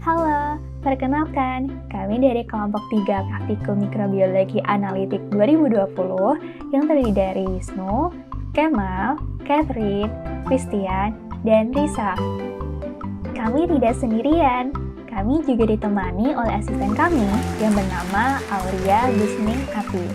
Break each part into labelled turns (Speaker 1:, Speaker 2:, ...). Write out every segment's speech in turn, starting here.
Speaker 1: Halo, perkenalkan, kami dari kelompok 3 Praktikum Mikrobiologi Analitik 2020 yang terdiri dari Wisnu, Kemal, Catherine, Christian, dan Risa. Kami tidak sendirian, kami juga ditemani oleh asisten kami yang bernama Aulia Gusning Ati.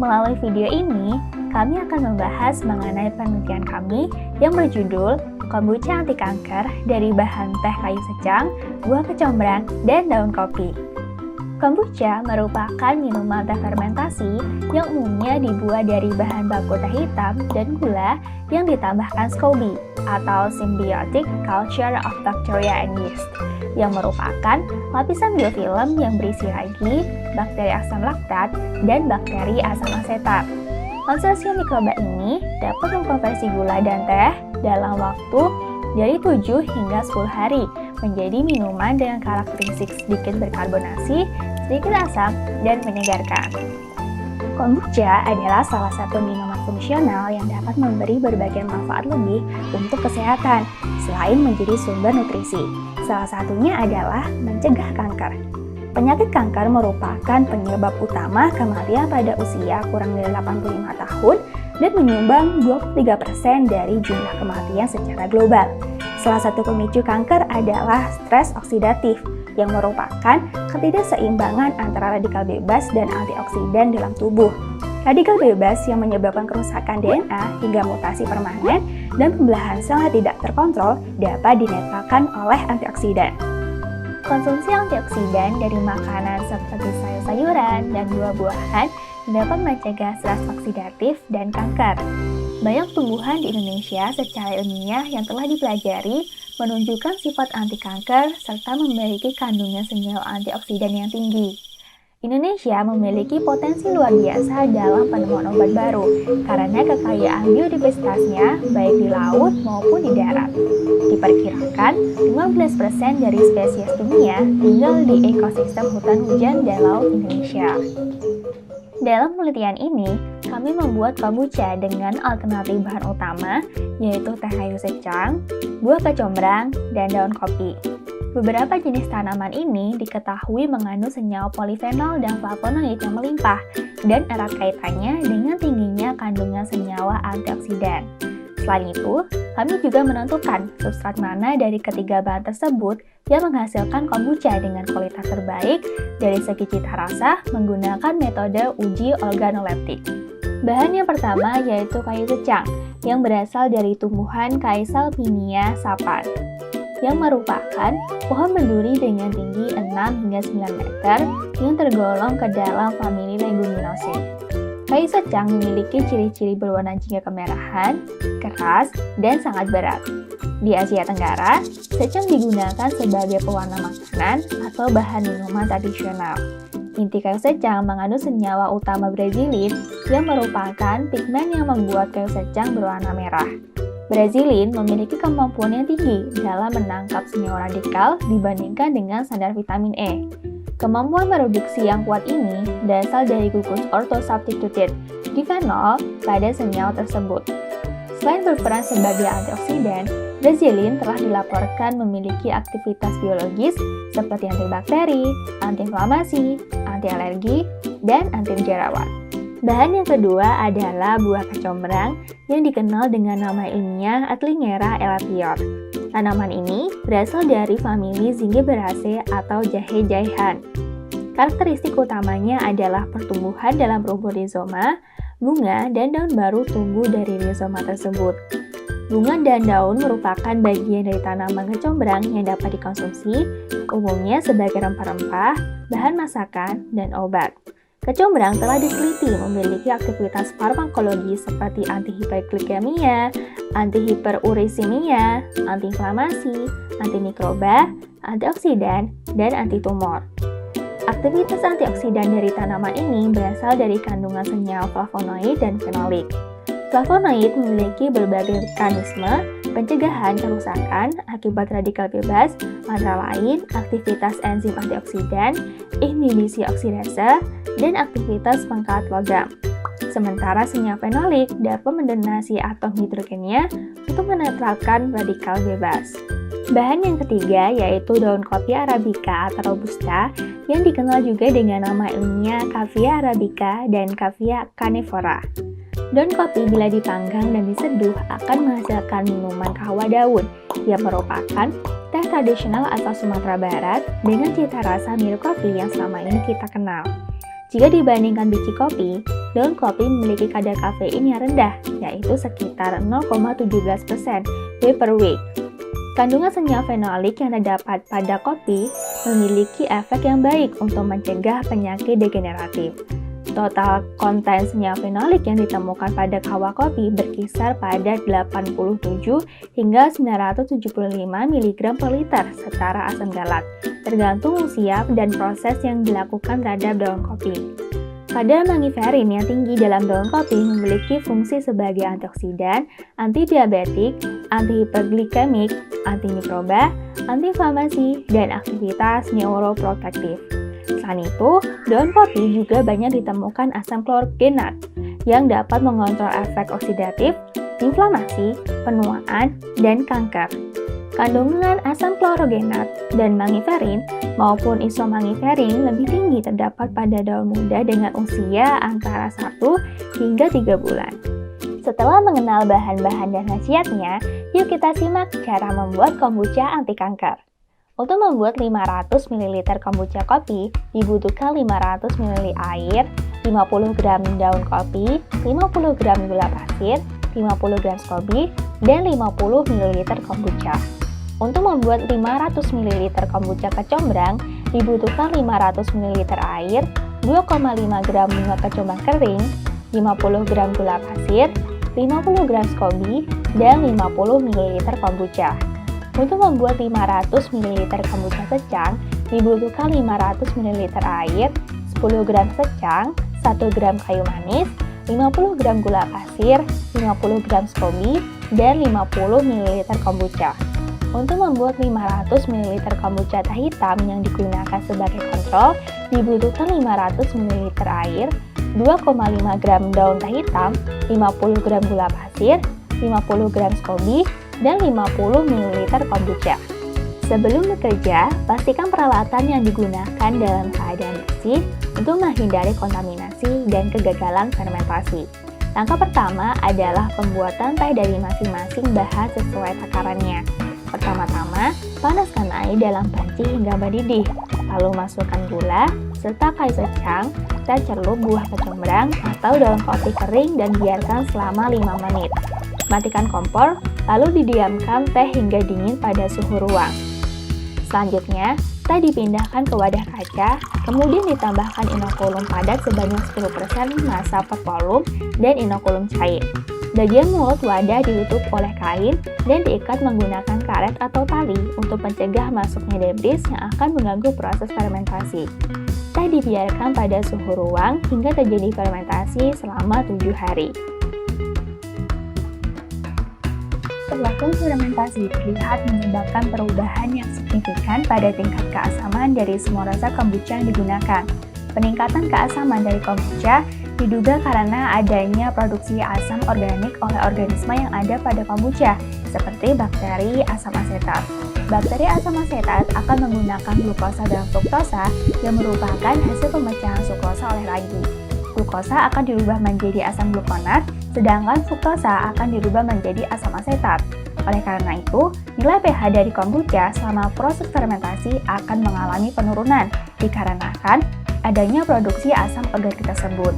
Speaker 1: Melalui video ini, kami akan membahas mengenai penelitian kami yang berjudul Kombucha Anti Kanker dari bahan teh kayu secang, buah kecombrang, dan daun kopi. Kombucha merupakan minuman teh fermentasi yang umumnya dibuat dari bahan baku teh hitam dan gula yang ditambahkan SCOBY atau Symbiotic Culture of Bacteria and Yeast, yang merupakan lapisan biofilm yang berisi ragi, bakteri asam laktat, dan bakteri asam asetat. Konsorsium mikroba ini dapat mengkonversi gula dan teh dalam waktu dari 7 hingga 10 hari menjadi minuman dengan karakteristik sedikit berkarbonasi, sedikit asam, dan menyegarkan. Kombucha adalah salah satu minuman fungsional yang dapat memberi berbagai manfaat lebih untuk kesehatan selain menjadi sumber nutrisi. Salah satunya adalah mencegah kanker. Penyakit kanker merupakan penyebab utama kematian pada usia kurang dari 85 tahun dan menyumbang 23% dari jumlah kematian secara global. Salah satu pemicu kanker adalah stres oksidatif, yang merupakan ketidakseimbangan antara radikal bebas dan antioksidan dalam tubuh. Radikal bebas yang menyebabkan kerusakan DNA hingga mutasi permanen dan pembelahan sel yang tidak terkontrol dapat dinetralkan oleh antioksidan. Konsumsi antioksidan dari makanan seperti sayur-sayuran dan buah-buahan dapat mencegah stres oksidatif dan kanker. Banyak tumbuhan di Indonesia secara ilmiah yang telah dipelajari menunjukkan sifat anti kanker serta memiliki kandungan senyawa antioksidan yang tinggi. Indonesia memiliki potensi luar biasa dalam penemuan obat baru karena kekayaan biodiversitasnya baik di laut maupun di darat. Diperkirakan 15% dari spesies dunia tinggal di ekosistem hutan hujan dan laut Indonesia. Dalam penelitian ini, kami membuat kombucha dengan alternatif bahan utama, yaitu teh kayu secang, buah kecombrang, dan daun kopi. Beberapa jenis tanaman ini diketahui mengandung senyawa polifenol dan flavonoid yang melimpah dan erat kaitannya dengan tingginya kandungan senyawa antioksidan. Selain itu, kami juga menentukan substrat mana dari ketiga bahan tersebut yang menghasilkan kombucha dengan kualitas terbaik dari segi cita rasa menggunakan metode uji organoleptik. Bahan yang pertama yaitu kayu secang yang berasal dari tumbuhan Caesalpinia sapan, yang merupakan pohon berduri dengan tinggi 6 hingga 9 meter yang tergolong ke dalam famili Leguminosae. Kayu secang memiliki ciri-ciri berwarna jingga kemerahan, keras, dan sangat berat. Di Asia Tenggara, secang digunakan sebagai pewarna makanan atau bahan minuman tradisional. Inti kayu secang mengandung senyawa utama brazilin yang merupakan pigmen yang membuat kayu secang berwarna merah. Brazilin memiliki kemampuan yang tinggi dalam menangkap senyawa radikal dibandingkan dengan standar vitamin E. Kemampuan mereduksi yang kuat ini berasal dari gugus orthosubstituted difenol pada senyawa tersebut. Selain berperan sebagai antioksidan, brazilin telah dilaporkan memiliki aktivitas biologis seperti antibakteri, antiinflamasi, anti-alergi, dan anti jerawat. Bahan yang kedua adalah buah kecombrang yang dikenal dengan nama ilmiah Atlingera elatior. Tanaman ini berasal dari famili Zingiberaceae atau jahe-jahean. Karakteristik utamanya adalah pertumbuhan dalam rumput rizoma, bunga, dan daun baru tumbuh dari rizoma tersebut. Bunga dan daun merupakan bagian dari tanaman kecombrang yang dapat dikonsumsi, umumnya sebagai rempah-rempah, bahan masakan, dan obat. Kecombrang telah diteliti memiliki aktivitas farmakologi seperti antihiperglikemia, antihiperurisemia, antiinflamasi, antimikroba, antioksidan, dan antitumor. Aktivitas antioksidan dari tanaman ini berasal dari kandungan senyawa flavonoid dan fenolik. Flavonoid memiliki berbagai mekanisme pencegahan kerusakan akibat radikal bebas, antara lain aktivitas enzim antioksidan, inhibisi oksidase, dan aktivitas pengkat logam. Sementara senyawa fenolik dapat mendonasi atom hidrogennya untuk menetralkan radikal bebas. Bahan yang ketiga yaitu daun kopi Arabica atau Robusta yang dikenal juga dengan nama ilmiahnya Cavia arabica dan Cavia carnivora. Daun kopi bila dipanggang dan diseduh akan menghasilkan minuman kahwa daun yang merupakan teh tradisional asal Sumatera Barat dengan cita rasa mirip kopi yang selama ini kita kenal. Jika dibandingkan biji kopi, daun kopi memiliki kadar kafein yang rendah, yaitu sekitar 0,17% per weight. Kandungan senyawa fenolik yang terdapat pada kopi memiliki efek yang baik untuk mencegah penyakit degeneratif. Total konten senyawa fenolik yang ditemukan pada kahwa kopi berkisar pada 87 hingga 975 mg per liter setara asam galat, tergantung usia dan proses yang dilakukan terhadap daun kopi. Kadar mangiferin yang tinggi dalam daun kopi memiliki fungsi sebagai antioksidan, antidiabetik, antihiperglikemik, antimikroba, antiinflamasi, dan aktivitas neuroprotektif. Selain itu, daun kopi juga banyak ditemukan asam klorogenat yang dapat mengontrol efek oksidatif, inflamasi, penuaan, dan kanker. Kandungan asam klorogenat dan mangiferin maupun isomangiferin lebih tinggi terdapat pada daun muda dengan usia antara 1 hingga 3 bulan. Setelah mengenal bahan-bahan dan khasiatnya, yuk kita simak cara membuat kombucha anti kanker. Untuk membuat 500 ml kombucha kopi, dibutuhkan 500 ml air, 50 gram daun kopi, 50 gram gula pasir, 50 gram SCOBY, dan 50 ml kombucha. Untuk membuat 500 ml kombucha kecombrang, dibutuhkan 500 ml air, 2,5 gram bunga kecombrang kering, 50 gram gula pasir, 50 gram SCOBY, dan 50 ml kombucha. Untuk membuat 500 ml kombucha secang, dibutuhkan 500 ml air, 10 gram secang, 1 gram kayu manis, 50 gram gula pasir, 50 gram SCOBY, dan 50 ml kombucha. Untuk membuat 500 ml kombucha teh hitam yang digunakan sebagai kontrol, dibutuhkan 500 ml air, 2,5 gram daun teh hitam, 50 gram gula pasir, 50 gram SCOBY, dan 50 ml kombucha. Sebelum bekerja, pastikan peralatan yang digunakan dalam keadaan bersih untuk menghindari kontaminasi dan kegagalan fermentasi. Langkah pertama adalah pembuatan teh dari masing-masing bahan sesuai takarannya. Pertama-tama, panaskan air dalam panci hingga mendidih, lalu masukkan gula, serta kayu secang, teh celup buah kecombrang atau daun kopi kering dan biarkan selama 5 menit. Matikan kompor, lalu didiamkan teh hingga dingin pada suhu ruang. Selanjutnya, teh dipindahkan ke wadah kaca, kemudian ditambahkan inokulum padat sebanyak 10% massa per volume dan inokulum cair. Bagian mulut wadah ditutup oleh kain dan diikat menggunakan karet atau tali untuk mencegah masuknya debris yang akan mengganggu proses fermentasi. Teh dibiarkan pada suhu ruang hingga terjadi fermentasi selama 7 hari. Setelah fermentasi terlihat menyebabkan perubahan yang signifikan pada tingkat keasaman dari semua rasa kombucha yang digunakan. Peningkatan keasaman dari kombucha diduga karena adanya produksi asam organik oleh organisme yang ada pada kombucha, seperti bakteri asam asetat. Bakteri asam asetat akan menggunakan glukosa dan fruktosa yang merupakan hasil pemecahan sukrosa oleh ragi. Glukosa akan dirubah menjadi asam glukonat, sedangkan fruktosa akan dirubah menjadi asam asetat. Oleh karena itu, nilai pH dari kombucha selama proses fermentasi akan mengalami penurunan, dikarenakan adanya produksi asam organik tersebut.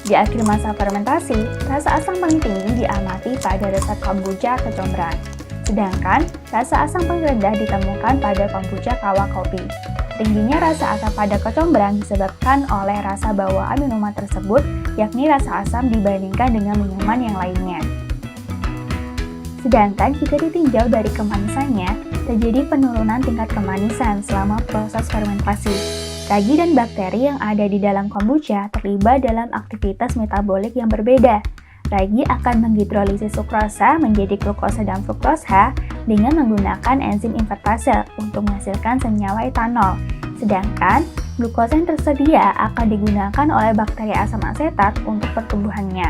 Speaker 1: Di akhir masa fermentasi, rasa asam paling tinggi diamati pada resep kombucha kecombrang. Sedangkan, rasa asam paling rendah ditemukan pada kombucha kahwa kopi. Tingginya rasa asam pada kecombrang disebabkan oleh rasa bawaan minuman tersebut, yakni rasa asam dibandingkan dengan minuman yang lainnya. Sedangkan jika ditinjau dari kemanisannya, terjadi penurunan tingkat kemanisan selama proses fermentasi. Ragi dan bakteri yang ada di dalam kombucha terlibat dalam aktivitas metabolik yang berbeda. Ragi akan menghidrolisis sukrosa menjadi glukosa dan fruktosa dengan menggunakan enzim invertase untuk menghasilkan senyawa etanol. Sedangkan, glukosa yang tersedia akan digunakan oleh bakteri asam asetat untuk pertumbuhannya.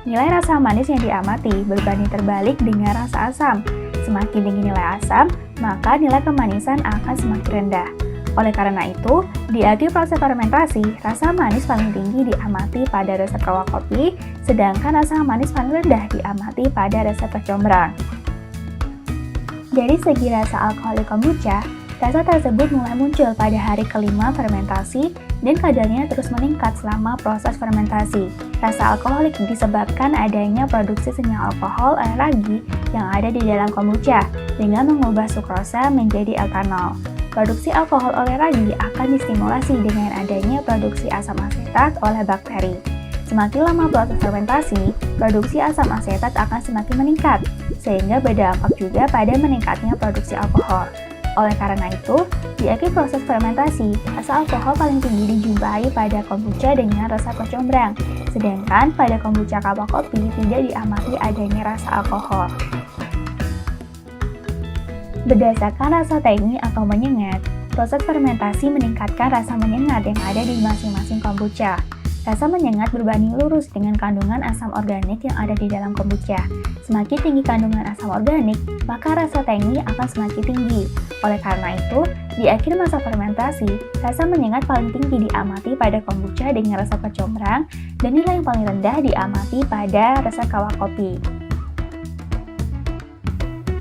Speaker 1: Nilai rasa manis yang diamati berbanding terbalik dengan rasa asam. Semakin tinggi nilai asam, maka nilai kemanisan akan semakin rendah. Oleh karena itu, di akhir proses fermentasi, rasa manis paling tinggi diamati pada resep kawah kopi, sedangkan rasa manis paling rendah diamati pada resep kecombrang. Dari segi rasa alkoholik kombucha, rasa tersebut mulai muncul pada hari kelima fermentasi dan kadarnya terus meningkat selama proses fermentasi. Rasa alkoholik disebabkan adanya produksi senyawa alkohol oleh ragi yang ada di dalam kombucha dengan mengubah sukrosa menjadi etanol. Produksi alkohol oleh ragi akan distimulasi dengan adanya produksi asam asetat oleh bakteri. Semakin lama proses fermentasi, produksi asam asetat akan semakin meningkat, sehingga berdampak juga pada meningkatnya produksi alkohol. Oleh karena itu, di akhir proses fermentasi, rasa alkohol paling tinggi dijumpai pada kombucha dengan rasa kecombrang, sedangkan pada kombucha kawah kopi tidak diamati adanya rasa alkohol. Berdasarkan rasa tangy atau menyengat, proses fermentasi meningkatkan rasa menyengat yang ada di masing-masing kombucha. Rasa menyengat berbanding lurus dengan kandungan asam organik yang ada di dalam kombucha. Semakin tinggi kandungan asam organik, maka rasa tangy akan semakin tinggi. Oleh karena itu, di akhir masa fermentasi, rasa menyengat paling tinggi diamati pada kombucha dengan rasa kecombrang dan nilai yang paling rendah diamati pada rasa kawah kopi.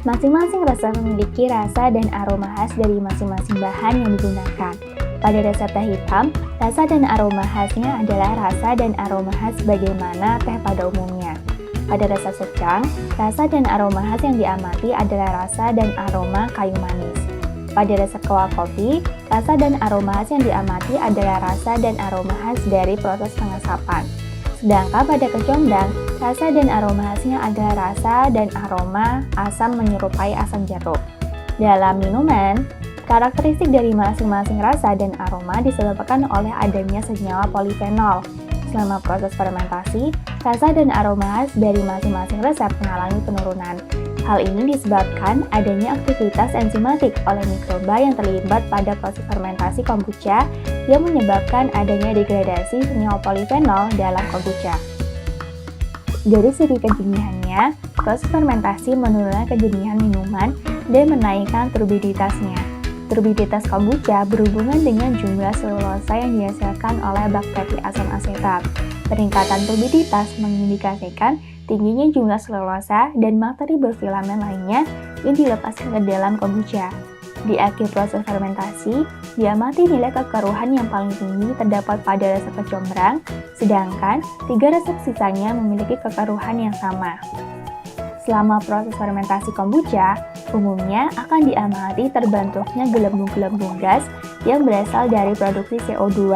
Speaker 1: Masing-masing rasa memiliki rasa dan aroma khas dari masing-masing bahan yang digunakan. Pada resep teh hitam, rasa dan aroma khasnya adalah rasa dan aroma khas sebagaimana teh pada umumnya. Pada resep secang, rasa dan aroma khas yang diamati adalah rasa dan aroma kayu manis. Pada resep kawah kopi, rasa dan aroma khas yang diamati adalah rasa dan aroma khas dari proses pengasapan. Sedangkan pada kecombrang, rasa dan aroma khasnya adalah rasa dan aroma asam menyerupai asam jeruk. Dalam minuman, karakteristik dari masing-masing rasa dan aroma disebabkan oleh adanya senyawa polifenol. Selama proses fermentasi, rasa dan aroma khas dari masing-masing resep mengalami penurunan. Hal ini disebabkan adanya aktivitas enzimatik oleh mikroba yang terlibat pada proses fermentasi kombucha yang menyebabkan adanya degradasi senyawa polifenol dalam kombucha. Dari segi kejernihannya, proses fermentasi menurunkan kejernihan minuman dan menaikkan turbiditasnya. Turbiditas kombucha berhubungan dengan jumlah selulosa yang dihasilkan oleh bakteri asam asetat. Peningkatan turbiditas mengindikasikan tingginya jumlah selulosa dan bakteri berfilamen lainnya yang dilepaskan ke dalam kombucha. Di akhir proses fermentasi, diamati nilai kekeruhan yang paling tinggi terdapat pada resep kecombrang, sedangkan 3 resep sisanya memiliki kekeruhan yang sama. Selama proses fermentasi kombucha, umumnya akan diamati terbentuknya gelembung-gelembung gas yang berasal dari produksi CO2.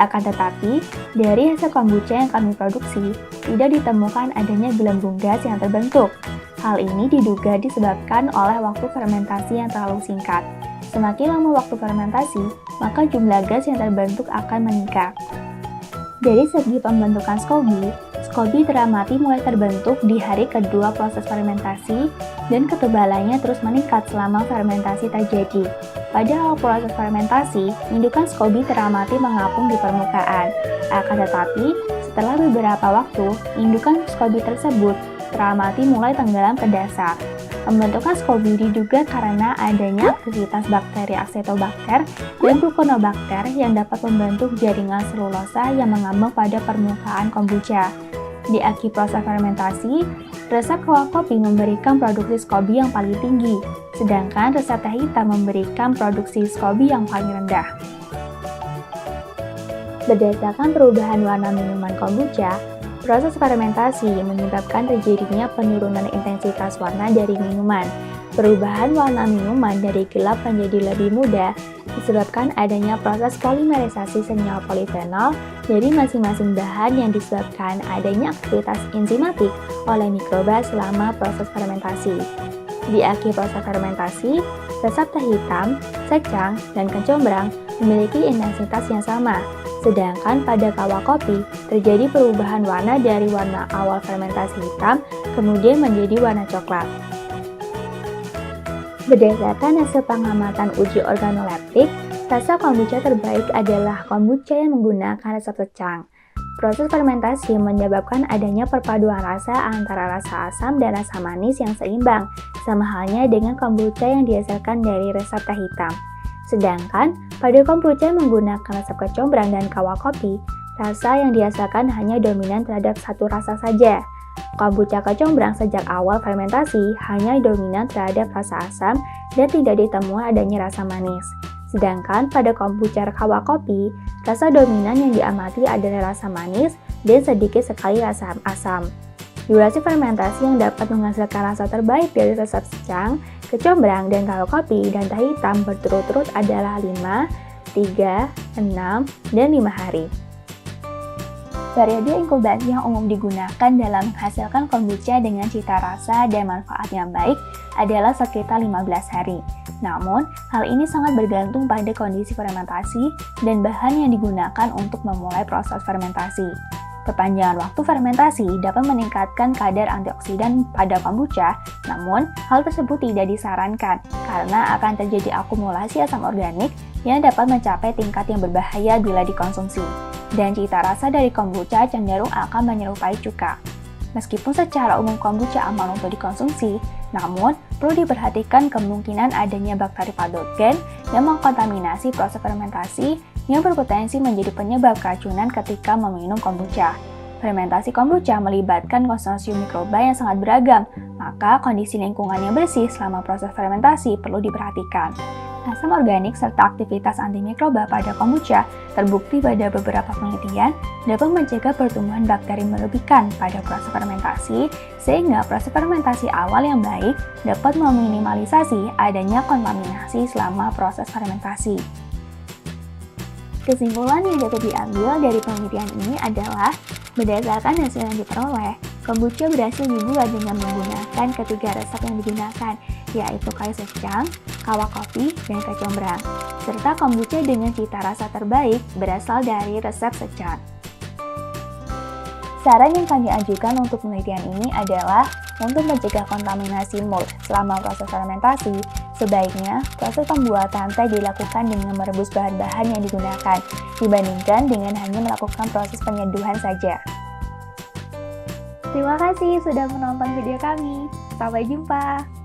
Speaker 1: Akan tetapi, dari hasil kombucha yang kami produksi, tidak ditemukan adanya gelembung gas yang terbentuk. Hal ini diduga disebabkan oleh waktu fermentasi yang terlalu singkat. Semakin lama waktu fermentasi, maka jumlah gas yang terbentuk akan meningkat. Dari segi pembentukan SCOBY teramati mulai terbentuk di hari kedua proses fermentasi dan ketebalannya terus meningkat selama fermentasi terjadi. Pada awal proses fermentasi, indukan SCOBY teramati mengapung di permukaan. Akan tetapi, setelah beberapa waktu, indukan SCOBY tersebut teramati mulai tenggelam ke dasar. Pembentukan SCOBY diduga karena adanya aktivitas bakteri Acetobacter dan Gluconobacter yang dapat membentuk jaringan selulosa yang mengambang pada permukaan kombucha. Di akhir proses fermentasi, resep kawah kopi memberikan produksi SCOBY yang paling tinggi, sedangkan resep teh hitam memberikan produksi SCOBY yang paling rendah. Berdasarkan perubahan warna minuman kombucha, proses fermentasi menyebabkan terjadinya penurunan intensitas warna dari minuman. Perubahan warna minuman dari gelap menjadi lebih muda disebabkan adanya proses polimerisasi senyawa polifenol dari masing-masing bahan yang disebabkan adanya aktivitas enzimatik oleh mikroba selama proses fermentasi. Di akhir proses fermentasi, resep teh hitam, secang, dan kecombrang memiliki intensitas yang sama. Sedangkan pada kawah kopi, terjadi perubahan warna dari warna awal fermentasi hitam, kemudian menjadi warna coklat. Berdasarkan hasil pengamatan uji organoleptik, rasa kombucha terbaik adalah kombucha yang menggunakan resep secang. Proses fermentasi menyebabkan adanya perpaduan rasa antara rasa asam dan rasa manis yang seimbang, sama halnya dengan kombucha yang dihasilkan dari resep teh hitam. Sedangkan, pada kombucha yang menggunakan resep kecombrang dan kawah kopi, rasa yang dihasilkan hanya dominan terhadap satu rasa saja. Kombucha kecombrang sejak awal fermentasi hanya dominan terhadap rasa asam dan tidak ditemukan adanya rasa manis. Sedangkan pada kombucha kawah kopi, rasa dominan yang diamati adalah rasa manis dan sedikit sekali rasa asam. Durasi fermentasi yang dapat menghasilkan rasa terbaik dari resep secang, kecombrang, dan kawah kopi dan teh hitam berturut-turut adalah 5, 3, 6, dan 5 hari. Periode inkubasi yang umum digunakan dalam menghasilkan kombucha dengan cita rasa dan manfaat yang baik adalah sekitar 15 hari. Namun, hal ini sangat bergantung pada kondisi fermentasi dan bahan yang digunakan untuk memulai proses fermentasi. Kepanjangan waktu fermentasi dapat meningkatkan kadar antioksidan pada kombucha, namun hal tersebut tidak disarankan karena akan terjadi akumulasi asam organik yang dapat mencapai tingkat yang berbahaya bila dikonsumsi. Dan cita rasa dari kombucha cenderung akan menyerupai cuka. Meskipun secara umum kombucha aman untuk dikonsumsi, namun perlu diperhatikan kemungkinan adanya bakteri patogen yang mengkontaminasi proses fermentasi yang berpotensi menjadi penyebab keracunan ketika meminum kombucha. Fermentasi kombucha melibatkan konsorsium mikroba yang sangat beragam, maka kondisi lingkungan yang bersih selama proses fermentasi perlu diperhatikan. Asam organik serta aktivitas antimikroba pada kombucha terbukti pada beberapa penelitian dapat mencegah pertumbuhan bakteri berlebihan pada proses fermentasi, sehingga proses fermentasi awal yang baik dapat meminimalisasi adanya kontaminasi selama proses fermentasi. Kesimpulan yang dapat diambil dari penelitian ini adalah, berdasarkan hasil yang diperoleh, kombucha berhasil dibuat dengan menggunakan ketiga resep yang digunakan, yaitu kayu secang, kawah kopi, dan kecombrang. Serta kombucha dengan cita rasa terbaik berasal dari resep secang. Saran yang kami ajukan untuk penelitian ini adalah untuk mencegah kontaminasi mold selama proses fermentasi, sebaiknya proses pembuatan teh dilakukan dengan merebus bahan-bahan yang digunakan, dibandingkan dengan hanya melakukan proses penyeduhan saja. Terima kasih sudah menonton video kami. Sampai jumpa!